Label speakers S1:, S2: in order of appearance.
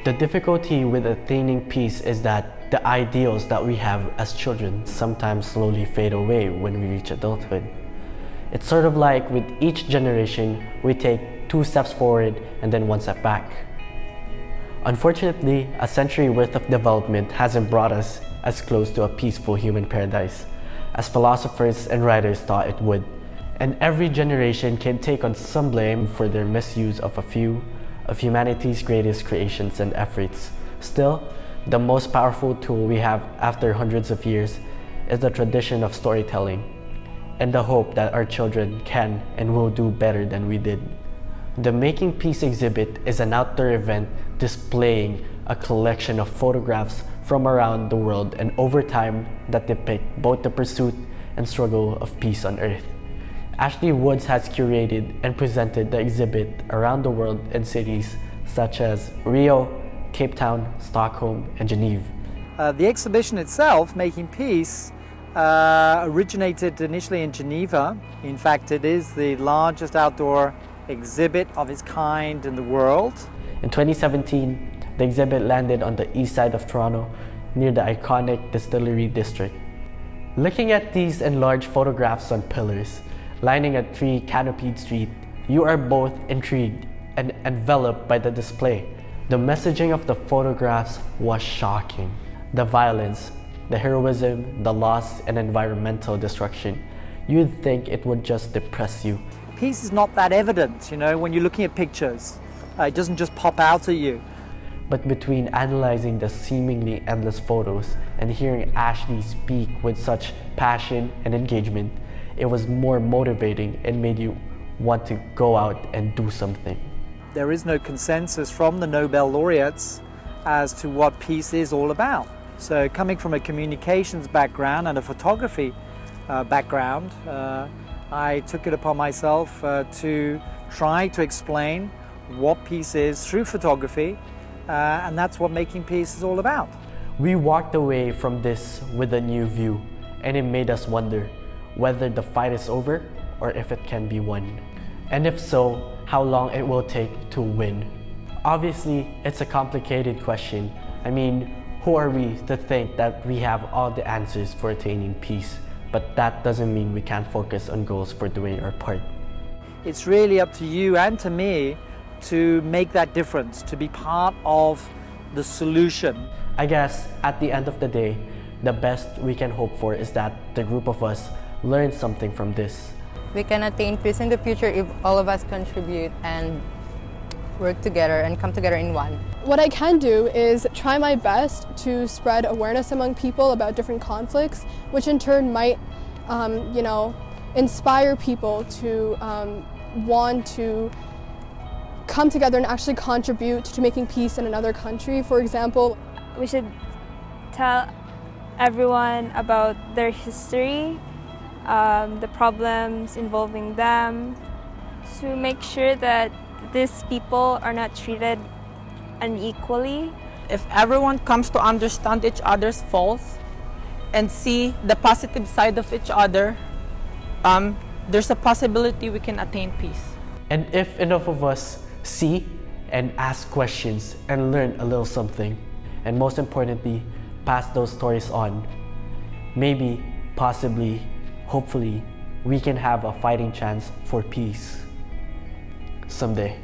S1: The difficulty with attaining peace is that the ideals that we have as children sometimes slowly fade away when we reach adulthood. It's sort of like with each generation, we take 2 steps forward and then 1 step back. Unfortunately, a century worth of development hasn't brought us as close to a peaceful human paradise as philosophers and writers thought it would. And every generation can take on some blame for their misuse of a few of humanity's greatest creations and efforts. Still, the most powerful tool we have after hundreds of years is the tradition of storytelling and the hope that our children can and will do better than we did. The Making Peace exhibit is an outdoor event displaying a collection of photographs from around the world and over time that depict both the pursuit and struggle of peace on Earth. Ashley Woods has curated and presented the exhibit around the world in cities such as Rio, Cape Town, Stockholm, and Geneva.
S2: The exhibition itself, Making Peace, originated initially in Geneva. In fact, it is the largest outdoor exhibit of its kind in the world.
S1: In 2017, the exhibit landed on the east side of Toronto near the iconic Distillery District. Looking at these enlarged photographs on pillars lining a tree-canopied street, you are both intrigued and enveloped by the display. The messaging of the photographs was shocking. The violence, the heroism, the loss, and environmental destruction. You'd think it would just depress you.
S2: Peace is not that evident, when you're looking at pictures. It doesn't just pop out at you.
S1: But between analyzing the seemingly endless photos and hearing Ashley speak with such passion and engagement, it was more motivating and made you want to go out and do something.
S2: There is no consensus from the Nobel laureates as to what peace is all about. So coming from a communications background and a photography background, I took it upon myself to try to explain what peace is through photography, and that's what Making Peace is all about.
S1: We walked away from this with a new view, and it made us wonder whether the fight is over or if it can be won. And if so, how long it will take to win. Obviously, it's a complicated question. I mean, who are we to think that we have all the answers for attaining peace? But that doesn't mean we can't focus on goals for doing our part.
S2: It's really up to you and to me to make that difference, to be part of the solution.
S1: I guess at the end of the day, the best we can hope for is that the group of us learn something from this.
S3: We can attain peace in the future if all of us contribute and work together and come together in one.
S4: What I can do is try my best to spread awareness among people about different conflicts, which in turn might, inspire people to want to come together and actually contribute to making peace in another country. For example,
S5: we should tell everyone about their history, the problems involving them, to make sure that these people are not treated unequally.
S6: If everyone comes to understand each other's faults and see the positive side of each other, there's a possibility we can attain peace.
S1: And if enough of us see and ask questions and learn a little something, and most importantly, pass those stories on, maybe, possibly, hopefully, we can have a fighting chance for peace someday.